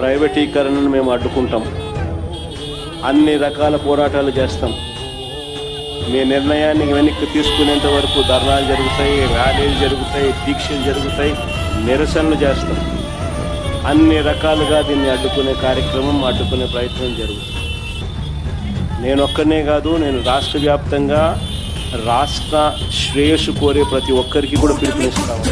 ప్రైవేటీకరణను మేము అడ్డుకుంటాం. అన్ని రకాల పోరాటాలు చేస్తాం. మీ నిర్ణయాన్ని వెనక్కి తీసుకునేంత వరకు ధర్నాలు జరుగుతాయి, ర్యాలీలు జరుగుతాయి, దీక్షలు జరుగుతాయి, నిరసనలు చేస్తాం. అన్ని రకాలుగా దీన్ని అడ్డుకునే కార్యక్రమం, అడ్డుకునే ప్రయత్నం జరుగుతుంది. నేను ఒక్కనే కాదు, నేను రాష్ట్ర వ్యాప్తంగా రాష్ట్ర శ్రేయస్సు కోరే ప్రతి ఒక్కరికి కూడా పిలుపునిస్తాను.